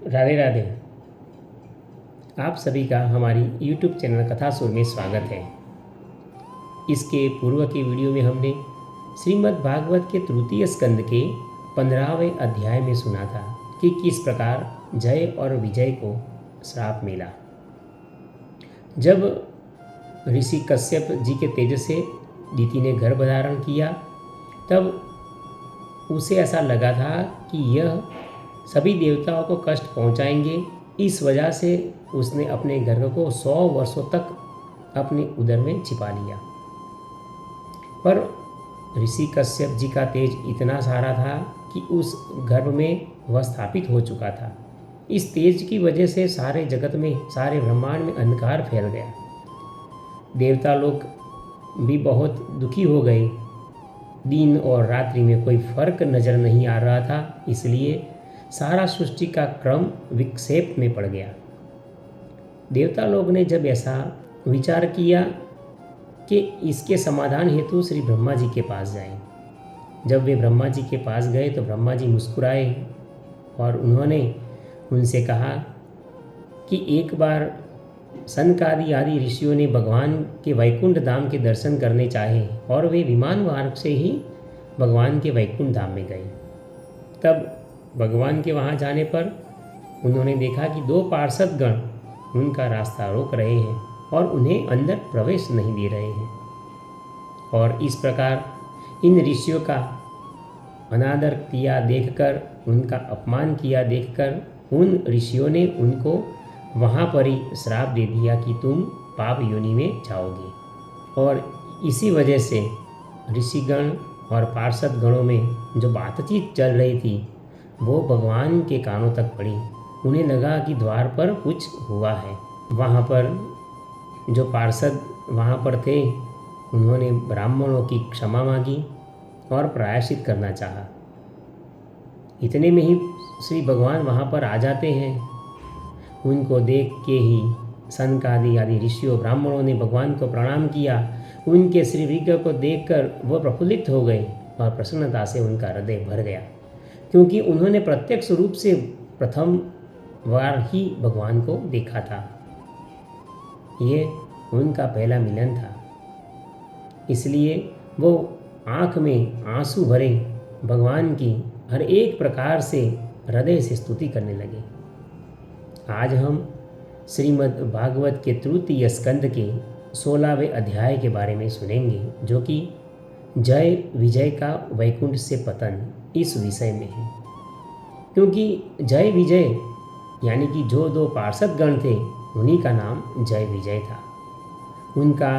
राधे राधे। आप सभी का हमारी YouTube चैनल कथा सुर में स्वागत है। इसके पूर्व के वीडियो में हमने श्रीमद् भागवत के तृतीय स्कंद के 15वें अध्याय में सुना था कि किस प्रकार जय और विजय को श्राप मिला। जब ऋषि कश्यप जी के तेज से दिति ने गर्भ धारण किया तब उसे ऐसा लगा था कि यह सभी देवताओं को कष्ट पहुंचाएंगे। इस वजह से उसने अपने गर्भ को 100 वर्षों तक अपने उदर में छिपा लिया। पर ऋषि कश्यप जी का तेज इतना सारा था कि उस गर्भ में वह स्थापित हो चुका था। इस तेज की वजह से सारे जगत में, सारे ब्रह्मांड में अंधकार फैल गया। देवता लोग भी बहुत दुखी हो गए। दिन और रात्रि में कोई फर्क नज़र नहीं आ रहा था, इसलिए सारा सृष्टि का क्रम विक्षेप में पड़ गया। देवता लोग ने जब ऐसा विचार किया कि इसके समाधान हेतु श्री ब्रह्मा जी के पास जाएं। जब वे ब्रह्मा जी के पास गए तो ब्रह्मा जी मुस्कुराए और उन्होंने उनसे कहा कि एक बार सनकादि आदि ऋषियों ने भगवान के वैकुंठ धाम के दर्शन करने चाहे और वे विमान मार्ग से ही भगवान के वैकुंठ धाम में गए। तब भगवान के वहाँ जाने पर उन्होंने देखा कि 2 पार्षद गण उनका रास्ता रोक रहे हैं और उन्हें अंदर प्रवेश नहीं दे रहे हैं। और इस प्रकार इन ऋषियों का अनादर किया देखकर, उनका अपमान किया देखकर उन ऋषियों ने उनको वहाँ पर ही श्राप दे दिया कि तुम पाप योनि में जाओगे। और इसी वजह से ऋषिगण और पार्षद गणों में जो बातचीत चल रही थी वो भगवान के कानों तक पड़ी। उन्हें लगा कि द्वार पर कुछ हुआ है। वहाँ पर जो पार्षद वहाँ पर थे उन्होंने ब्राह्मणों की क्षमा मांगी और प्रायश्चित करना चाहा। इतने में ही श्री भगवान वहाँ पर आ जाते हैं। उनको देख के ही सनकादि आदि ऋषियों ब्राह्मणों ने भगवान को प्रणाम किया। उनके श्री विग्रह को देखकर वह प्रफुल्लित हो गए और प्रसन्नता से उनका हृदय भर गया, क्योंकि उन्होंने प्रत्यक्ष रूप से प्रथम बार ही भगवान को देखा था। ये उनका पहला मिलन था, इसलिए वो आँख में आंसू भरे भगवान की हर एक प्रकार से हृदय से स्तुति करने लगे। आज हम श्रीमद् भागवत के तृतीय स्कंद के 16वें अध्याय के बारे में सुनेंगे, जो कि जय विजय का वैकुंठ से पतन इस विषय में है। क्योंकि जय विजय यानी कि जो 2 पार्षद गण थे उन्हीं का नाम जय विजय था। उनका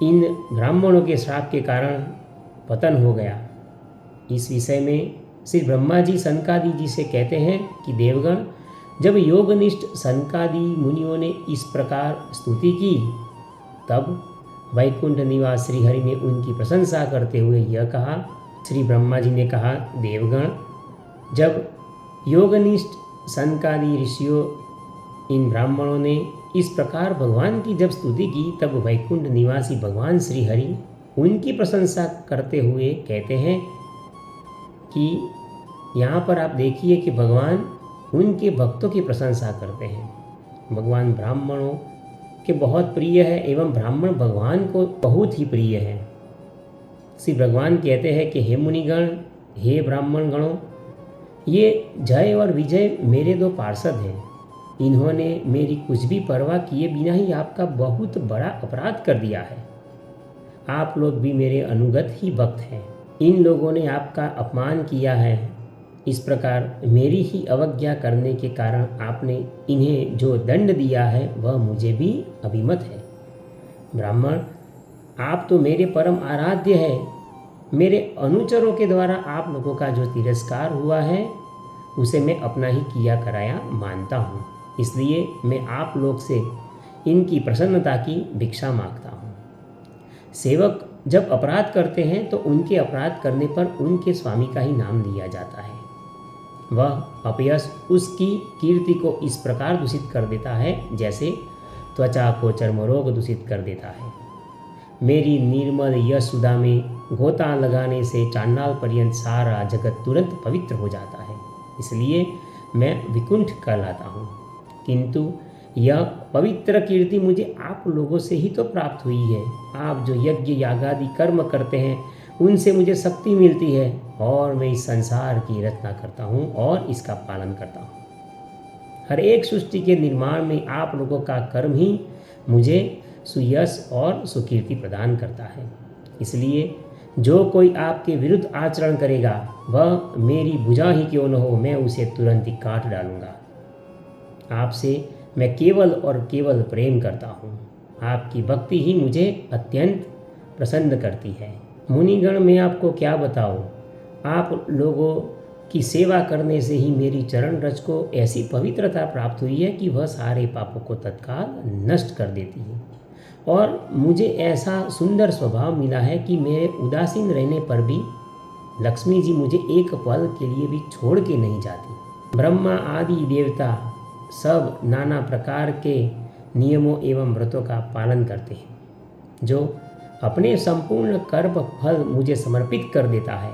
इन ब्राह्मणों के श्राप के कारण पतन हो गया। इस विषय में श्री ब्रह्मा जी सनकादि जी से कहते हैं कि देवगण, जब योगनिष्ठ सनकादि मुनियों ने इस प्रकार स्तुति की तब वैकुंठ निवास श्रीहरि ने उनकी प्रशंसा करते हुए यह कहा। श्री ब्रह्मा जी ने कहा, देवगण, जब योगनिष्ठ सनकादि ऋषियों इन ब्राह्मणों ने इस प्रकार भगवान की जब स्तुति की तब वैकुंठ निवासी भगवान श्रीहरि उनकी प्रशंसा करते हुए कहते हैं कि यहाँ पर आप देखिए कि भगवान उनके भक्तों की प्रशंसा करते हैं। भगवान ब्राह्मणों के बहुत प्रिय है एवं ब्राह्मण भगवान को बहुत ही प्रिय है। श्री भगवान कहते हैं कि हे मुनिगण, हे ब्राह्मण गणों, ये जय और विजय मेरे 2 पार्षद हैं। इन्होंने मेरी कुछ भी परवाह किए बिना ही आपका बहुत बड़ा अपराध कर दिया है। आप लोग भी मेरे अनुगत ही भक्त हैं। इन लोगों ने आपका अपमान किया है। इस प्रकार मेरी ही अवज्ञा करने के कारण आपने इन्हें जो दंड दिया है वह मुझे भी अभिमत है। ब्राह्मण, आप तो मेरे परम आराध्य हैं। मेरे अनुचरों के द्वारा आप लोगों का जो तिरस्कार हुआ है उसे मैं अपना ही किया कराया मानता हूँ, इसलिए मैं आप लोग से इनकी प्रसन्नता की भिक्षा मांगता हूँ। सेवक जब अपराध करते हैं तो उनके अपराध करने पर उनके स्वामी का ही नाम लिया जाता है। वह अपयश उसकी कीर्ति को इस प्रकार दूषित कर देता है जैसे त्वचा को चर्म रोग दूषित कर देता है। मेरी निर्मल यश सुधा में गोता लगाने से चांडाल पर्यंत सारा जगत तुरंत पवित्र हो जाता है। इसलिए मैं विकुंठ कहलाता हूँ, किंतु यह पवित्र कीर्ति मुझे आप लोगों से ही तो प्राप्त हुई है। आप जो यज्ञ यागादि कर्म करते हैं उनसे मुझे शक्ति मिलती है और मैं इस संसार की रचना करता हूँ और इसका पालन करता हूँ। हर एक सृष्टि के निर्माण में आप लोगों का कर्म ही मुझे सुयश और सुकीर्ति प्रदान करता है। इसलिए जो कोई आपके विरुद्ध आचरण करेगा वह मेरी भुजा ही क्यों न हो, मैं उसे तुरंत ही काट डालूंगा। आपसे मैं केवल और केवल प्रेम करता हूँ। आपकी भक्ति ही मुझे अत्यंत प्रसन्न करती है। मुनिगण, मैं आपको क्या बताऊँ, आप लोगों की सेवा करने से ही मेरी चरण रज को ऐसी पवित्रता प्राप्त हुई है कि वह सारे पापों को तत्काल नष्ट कर देती है और मुझे ऐसा सुंदर स्वभाव मिला है कि मेरे उदासीन रहने पर भी लक्ष्मी जी मुझे एक पल के लिए भी छोड़ के नहीं जाती। ब्रह्मा आदि देवता सब नाना प्रकार के नियमों एवं व्रतों का पालन करते हैं। जो अपने संपूर्ण कर्म फल मुझे समर्पित कर देता है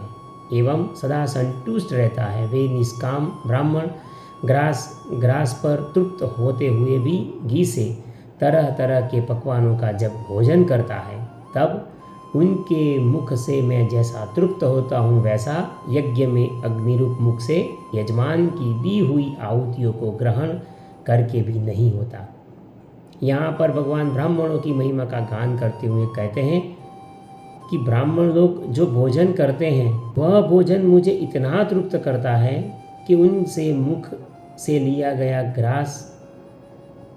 एवं सदा संतुष्ट रहता है, वे निष्काम ब्राह्मण ग्रास पर तृप्त होते हुए भी घी से तरह तरह के पकवानों का जब भोजन करता है तब उनके मुख से मैं जैसा तृप्त होता हूँ वैसा यज्ञ में अग्निरूप मुख से यजमान की दी हुई आहुतियों को ग्रहण करके भी नहीं होता। यहाँ पर भगवान ब्राह्मणों की महिमा का गान करते हुए कहते हैं कि ब्राह्मण लोग जो भोजन करते हैं वह भोजन मुझे इतना तृप्त करता है कि उनसे मुख से लिया गया ग्रास,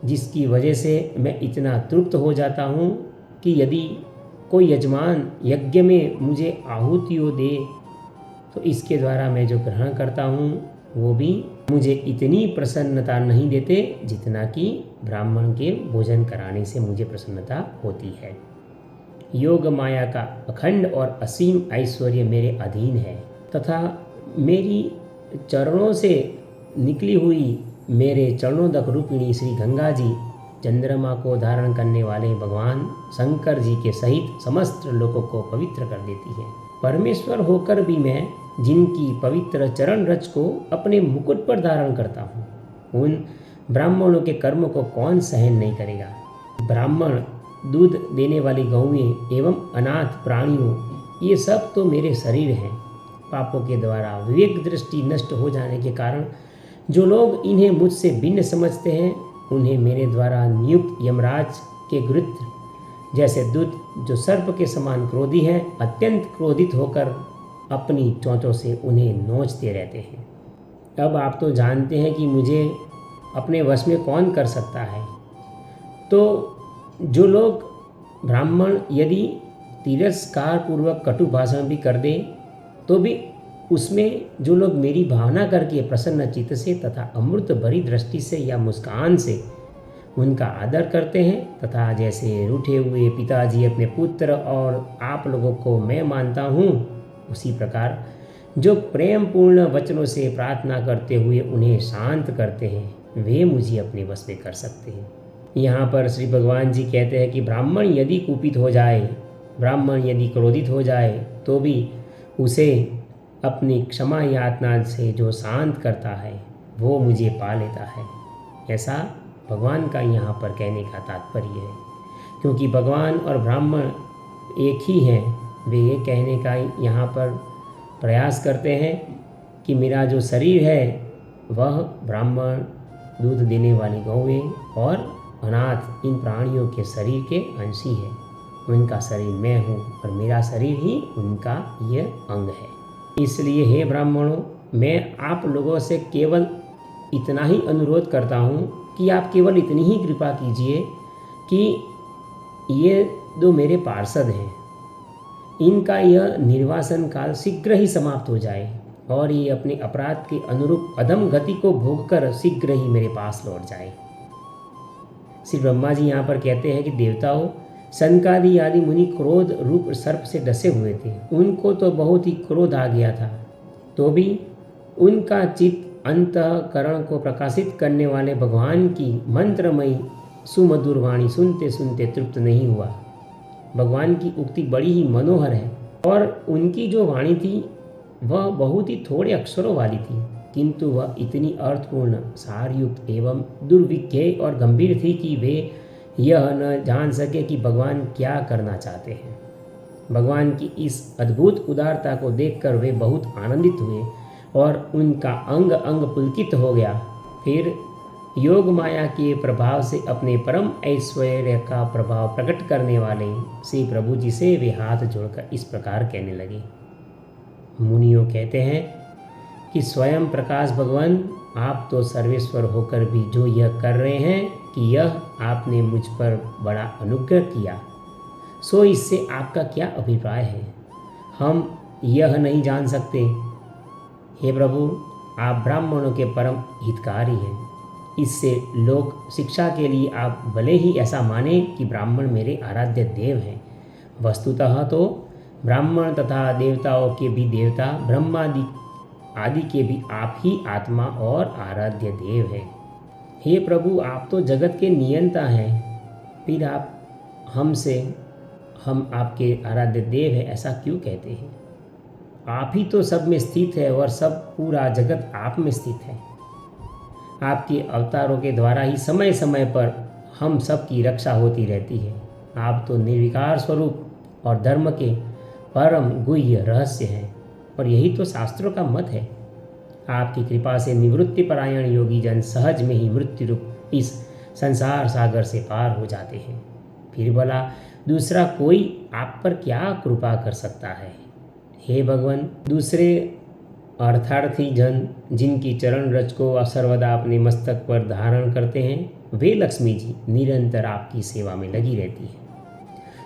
जिसकी वजह से मैं इतना तृप्त हो जाता हूँ कि यदि कोई यजमान यज्ञ में मुझे आहुतियों दे तो इसके द्वारा मैं जो ग्रहण करता हूँ वो भी मुझे इतनी प्रसन्नता नहीं देते जितना कि ब्राह्मण के भोजन कराने से मुझे प्रसन्नता होती है। योग माया का अखंड और असीम ऐश्वर्य मेरे अधीन है तथा मेरी चरणों से निकली हुई मेरे चरणोदक रूपिणी श्री गंगा जी चंद्रमा को धारण करने वाले भगवान शंकर जी के सहित समस्त लोगों को पवित्र कर देती है। परमेश्वर होकर भी मैं जिनकी पवित्र चरण रज को अपने मुकुट पर धारण करता हूँ उन ब्राह्मणों के कर्म को कौन सहन नहीं करेगा। ब्राह्मण, दूध देने वाली गौएं एवं अनाथ प्राणियों, ये सब तो मेरे शरीर हैं। पापों के द्वारा विवेक दृष्टि नष्ट हो जाने के कारण जो लोग इन्हें मुझसे भिन्न समझते हैं उन्हें मेरे द्वारा नियुक्त यमराज के गृध्र जैसे दूत, जो सर्प के समान क्रोधी हैं, अत्यंत क्रोधित होकर अपनी चोंचों से उन्हें नोचते रहते हैं। अब आप तो जानते हैं कि मुझे अपने वश में कौन कर सकता है। तो जो लोग ब्राह्मण यदि तिरस्कार पूर्वक कटु भाषण भी कर दे तो भी उसमें जो लोग मेरी भावना करके प्रसन्न चित्त से तथा अमृत भरी दृष्टि से या मुस्कान से उनका आदर करते हैं तथा जैसे रूठे हुए पिताजी अपने पुत्र और आप लोगों को मैं मानता हूँ, उसी प्रकार जो प्रेम पूर्ण वचनों से प्रार्थना करते हुए उन्हें शांत करते हैं वे मुझे अपने वश में कर सकते हैं। यहाँ पर श्री भगवान जी कहते हैं कि ब्राह्मण यदि कुपित हो जाए, ब्राह्मण यदि क्रोधित हो जाए तो भी उसे अपनी क्षमा यातना से जो शांत करता है वो मुझे पा लेता है। ऐसा भगवान का यहाँ पर कहने का तात्पर्य है, क्योंकि भगवान और ब्राह्मण एक ही हैं। वे ये कहने का यहाँ पर प्रयास करते हैं कि मेरा जो शरीर है वह ब्राह्मण, दूध देने वाली गौएं और अनाथ इन प्राणियों के शरीर के अंशी है। उनका शरीर मैं हूँ और मेरा शरीर ही उनका यह अंग है। इसलिए हे ब्राह्मणों, मैं आप लोगों से केवल इतना ही अनुरोध करता हूँ कि आप केवल इतनी ही कृपा कीजिए कि ये दो मेरे पार्षद हैं, इनका यह निर्वासन काल शीघ्र ही समाप्त हो जाए और ये अपने अपराध के अनुरूप अधम गति को भोगकर शीघ्र ही मेरे पास लौट जाए। श्री ब्रह्मा जी यहाँ पर कहते हैं कि देवताओं, सनकादि आदि मुनि क्रोध रूप सर्प से डसे हुए थे। उनको तो बहुत ही क्रोध आ गया था, तो भी उनका चित्त अंतःकरण को प्रकाशित करने वाले भगवान की मंत्रमयी सुमधुर वाणी सुनते सुनते तृप्त नहीं हुआ। भगवान की उक्ति बड़ी ही मनोहर है और उनकी जो वाणी थी वह बहुत ही थोड़े अक्षरों वाली थी, किंतु वह इतनी अर्थपूर्ण, सारयुक्त एवं दुर्विज्ञेय और गंभीर थी कि वे यह न जान सके कि भगवान क्या करना चाहते हैं। भगवान की इस अद्भुत उदारता को देखकर वे बहुत आनंदित हुए और उनका अंग अंग पुलकित हो गया। फिर योग माया के प्रभाव से अपने परम ऐश्वर्य का प्रभाव प्रकट करने वाले श्री प्रभु जी से वे हाथ जोड़कर इस प्रकार कहने लगे। मुनियों कहते हैं कि स्वयं प्रकाश भगवान, आप तो सर्वेश्वर होकर भी जो यह कर रहे हैं कि यह आपने मुझ पर बड़ा अनुग्रह किया, सो इससे आपका क्या अभिप्राय है? हम यह नहीं जान सकते। हे प्रभु, आप ब्राह्मणों के परम हितकारी हैं। इससे लोक शिक्षा के लिए आप भले ही ऐसा माने कि ब्राह्मण मेरे आराध्य देव हैं, वस्तुतः तो ब्राह्मण तथा देवताओं के भी देवता, ब्रह्मादि आदि के भी आप ही आत्मा और आराध्य देव हैं। हे प्रभु, आप तो जगत के नियंता हैं, फिर आप हमसे हम आपके आराध्य देव हैं ऐसा क्यों कहते हैं? आप ही तो सब में स्थित है और सब पूरा जगत आप में स्थित है। आपके अवतारों के द्वारा ही समय समय पर हम सब की रक्षा होती रहती है। आप तो निर्विकार स्वरूप और धर्म के परम गुह्य रहस्य हैं और यही तो शास्त्रों का मत है। आपकी कृपा से निवृत्ति परायण योगी जन सहज में ही मृत्यु रूप इस संसार सागर से पार हो जाते हैं। फिर भला दूसरा कोई आप पर क्या कृपा कर सकता है? हे भगवान, दूसरे अर्थार्थी जन जिनकी चरण रज को सर्वदा अपने मस्तक पर धारण करते हैं, वे लक्ष्मी जी निरंतर आपकी सेवा में लगी रहती है।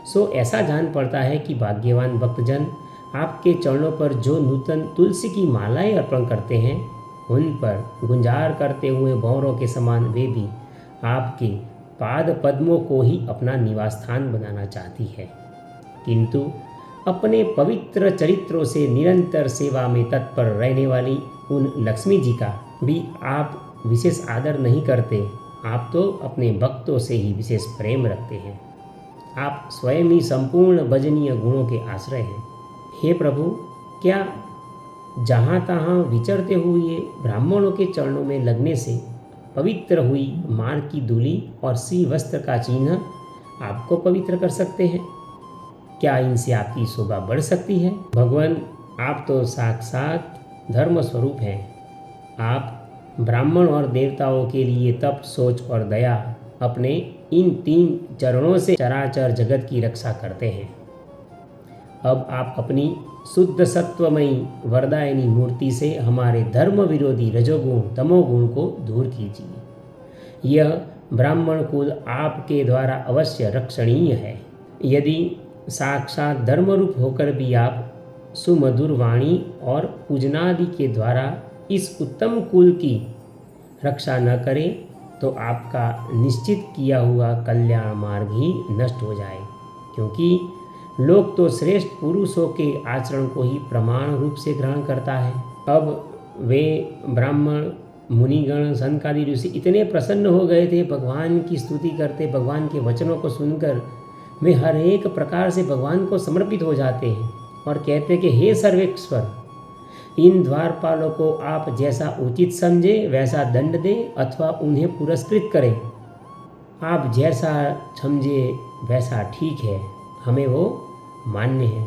सो ऐसा जान पड़ता है कि भाग्यवान भक्तजन आपके चरणों पर जो नूतन तुलसी की मालाएं अर्पण करते हैं, उन पर गुंजार करते हुए भंवरों के समान वे भी आपके पाद पद्मों को ही अपना निवास स्थान बनाना चाहती है, किंतु अपने पवित्र चरित्रों से निरंतर सेवा में तत्पर रहने वाली उन लक्ष्मी जी का भी आप विशेष आदर नहीं करते। आप तो अपने भक्तों से ही विशेष प्रेम रखते हैं। आप स्वयं ही संपूर्ण भजनीय गुणों के आश्रय हैं। हे प्रभु, क्या जहाँ तहाँ विचरते हुए ब्राह्मणों के चरणों में लगने से पवित्र हुई मार की धूलि और श्री वस्त्र का चिन्ह आपको पवित्र कर सकते हैं? क्या इनसे आपकी शोभा बढ़ सकती है? भगवान, आप तो साक्षात धर्म स्वरूप हैं। आप ब्राह्मण और देवताओं के लिए तप, सोच और दया अपने इन 3 चरणों से चराचर जगत की रक्षा करते हैं। अब आप अपनी शुद्ध सत्वमयी वरदायिनी मूर्ति से हमारे धर्म विरोधी रजोगुण तमोगुण को दूर कीजिए। यह ब्राह्मण कुल आपके द्वारा अवश्य रक्षणीय है। यदि साक्षात धर्मरूप होकर भी आप सुमधुर वाणी और पूजनादि के द्वारा इस उत्तम कुल की रक्षा न करें, तो आपका निश्चित किया हुआ कल्याण मार्ग ही नष्ट हो जाए, क्योंकि लोग तो श्रेष्ठ पुरुषों के आचरण को ही प्रमाण रूप से ग्रहण करता है। अब वे ब्राह्मण मुनिगण सनकादि ऋषि इतने प्रसन्न हो गए थे, भगवान की स्तुति करते, भगवान के वचनों को सुनकर वे हर एक प्रकार से भगवान को समर्पित हो जाते हैं और कहते कि हे सर्वेश्वर, इन द्वारपालों को आप जैसा उचित समझे वैसा दंड दें अथवा उन्हें पुरस्कृत करें। आप जैसा समझे वैसा ठीक है, हमें वो मान्य है।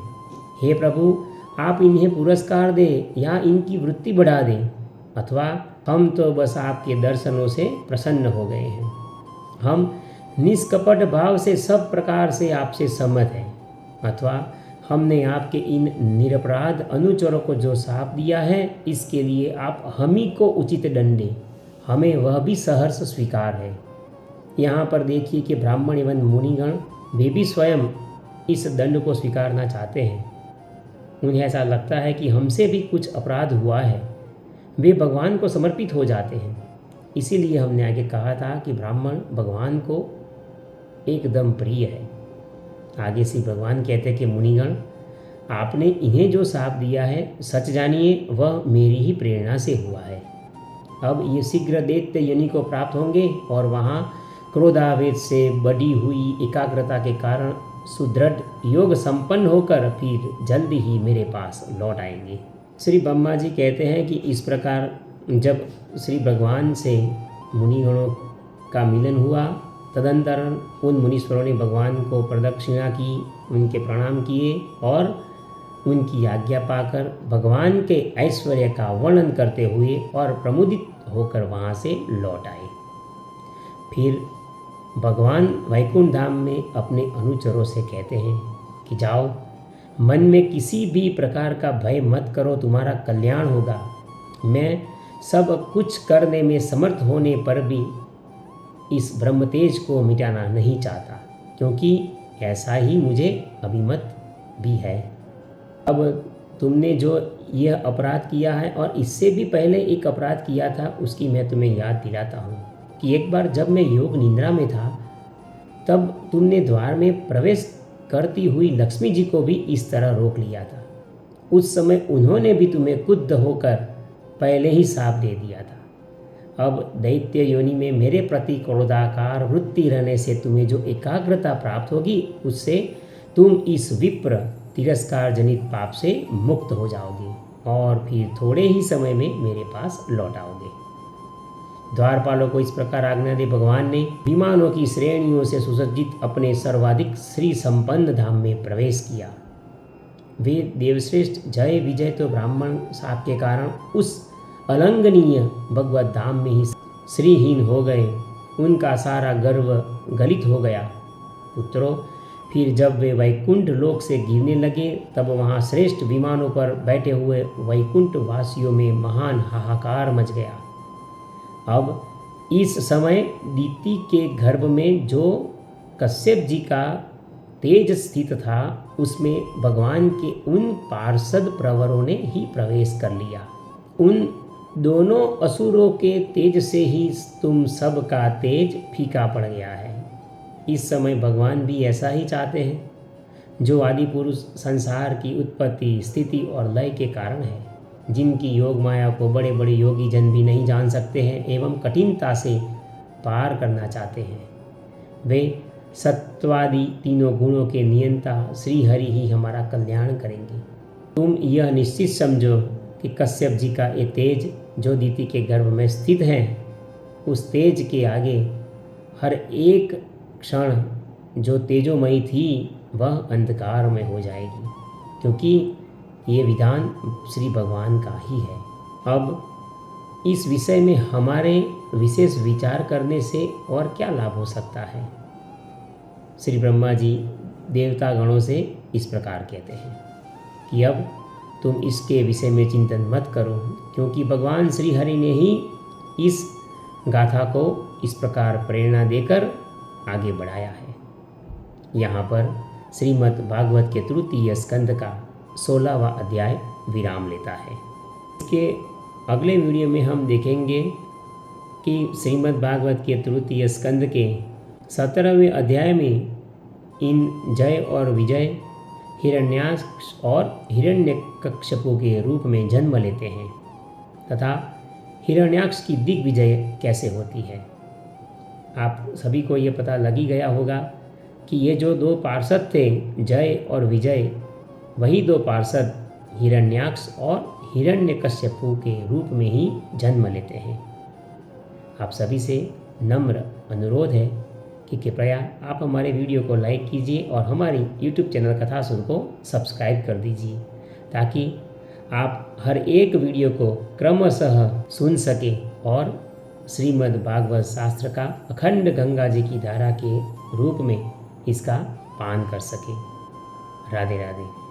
हे प्रभु, आप इन्हें पुरस्कार दें या इनकी वृत्ति बढ़ा दें, अथवा हम तो बस आपके दर्शनों से प्रसन्न हो गए हैं। हम निष्कपट भाव से सब प्रकार से आपसे सहमत हैं, अथवा हमने आपके इन निरपराध अनुचरों को जो शाप दिया है, इसके लिए आप हम ही को उचित दंड दें, हमें वह भी सहर्ष स्वीकार है। यहाँ पर देखिए कि ब्राह्मण एवं मुनिगण वे भी स्वयं इस दंड को स्वीकारना चाहते हैं। उन्हें ऐसा लगता है कि हमसे भी कुछ अपराध हुआ है। वे भगवान को समर्पित हो जाते हैं। इसीलिए हमने आगे कहा था कि ब्राह्मण भगवान को एकदम प्रिय है। आगे से भगवान कहते हैं कि मुनिगण, आपने इन्हें जो शाप दिया है, सच जानिए वह मेरी ही प्रेरणा से हुआ है। अब ये शीघ्र दैत्य योनि को प्राप्त होंगे और वहाँ क्रोधावेश से बढ़ी हुई एकाग्रता के कारण सुदृढ़ योग संपन्न होकर फिर जल्दी ही मेरे पास लौट आएंगे। श्री ब्रह्मा जी कहते हैं कि इस प्रकार जब श्री भगवान से मुनिगणों का मिलन हुआ, तदंतर उन मुनीश्वरों ने भगवान को प्रदक्षिणा की, उनके प्रणाम किए और उनकी आज्ञा पाकर भगवान के ऐश्वर्य का वर्णन करते हुए और प्रमुदित होकर वहाँ से लौट आए। फिर भगवान वैकुंठ धाम में अपने अनुचरों से कहते हैं कि जाओ, मन में किसी भी प्रकार का भय मत करो, तुम्हारा कल्याण होगा। मैं सब कुछ करने में समर्थ होने पर भी इस ब्रह्म तेज को मिटाना नहीं चाहता, क्योंकि ऐसा ही मुझे अभिमत भी है। अब तुमने जो यह अपराध किया है और इससे भी पहले एक अपराध किया था, उसकी मैं तुम्हें याद दिलाता हूँ कि एक बार जब मैं योग निद्रा में था, तब तुमने द्वार में प्रवेश करती हुई लक्ष्मी जी को भी इस तरह रोक लिया था। उस समय उन्होंने भी तुम्हें क्रुद्ध होकर पहले ही शाप दे दिया था। अब दैत्य योनि में मेरे प्रति क्रोधाकार वृत्ति रहने से तुम्हें जो एकाग्रता प्राप्त होगी, उससे तुम इस विप्र तिरस्कार जनित पाप से मुक्त हो जाओगे और फिर थोड़े ही समय में मेरे पास लौट आओगे। द्वारपालों को इस प्रकार आज्ञा दे भगवान ने विमानों की श्रेणियों से सुसज्जित अपने सर्वाधिक श्री संपन्न धाम में प्रवेश किया। वे देवश्रेष्ठ जय विजय तो ब्राह्मण शाप के कारण उस अलंघनीय भगवत धाम में ही श्रीहीन हो गए। उनका सारा गर्व गलित हो गया। पुत्रों, फिर जब वे वैकुंठ लोक से गिरने लगे, तब वहाँ श्रेष्ठ विमानों पर बैठे हुए वैकुंठ वासियों में महान हाहाकार मच गया। अब इस समय दीति के गर्भ में जो कश्यप जी का तेज स्थित था, उसमें भगवान के उन पार्षद प्रवरों ने ही प्रवेश कर लिया। उन दोनों असुरों के तेज से ही तुम सब का तेज फीका पड़ गया है। इस समय भगवान भी ऐसा ही चाहते हैं, जो आदि पुरुष संसार की उत्पत्ति, स्थिति और लय के कारण है, जिनकी योग माया को बड़े बड़े योगी जन भी नहीं जान सकते हैं एवं कठिनता से पार करना चाहते हैं। वे सत्वादि तीनों गुणों के नियंता श्री हरि ही हमारा कल्याण करेंगे। तुम यह निश्चित समझो कि कश्यप जी का ये तेज जो दीति के गर्भ में स्थित है, उस तेज के आगे हर एक क्षण जो तेजोमयी थी वह अंधकार में हो जाएगी, क्योंकि ये विधान श्री भगवान का ही है। अब इस विषय में हमारे विशेष विचार करने से और क्या लाभ हो सकता है। श्री ब्रह्मा जी देवता गणों से इस प्रकार कहते हैं कि अब तुम इसके विषय में चिंतन मत करो, क्योंकि भगवान श्री हरि ने ही इस गाथा को इस प्रकार प्रेरणा देकर आगे बढ़ाया है। यहाँ पर श्रीमद् भागवत के तृतीय स्कंद का 16वां अध्याय विराम लेता है। इसके अगले वीडियो में हम देखेंगे कि श्रीमद् भागवत के तृतीय स्कंद के 17वें अध्याय में इन जय और विजय हिरण्याक्ष और हिरण्यकश्यपु के रूप में जन्म लेते हैं तथा हिरण्याक्ष की दिग्विजय कैसे होती है। आप सभी को ये पता लग ही गया होगा कि ये जो दो पार्षद थे, जय और विजय, वही दो पार्षद हिरण्याक्ष और हिरण्यकश्यपु के रूप में ही जन्म लेते हैं। आप सभी से नम्र अनुरोध है कि कृपया आप हमारे वीडियो को लाइक कीजिए और हमारी YouTube चैनल कथासुर को सब्सक्राइब कर दीजिए, ताकि आप हर एक वीडियो को क्रमशः सुन सके और श्रीमद् भागवत शास्त्र का अखंड गंगा जी की धारा के रूप में इसका पान कर सके। राधे राधे।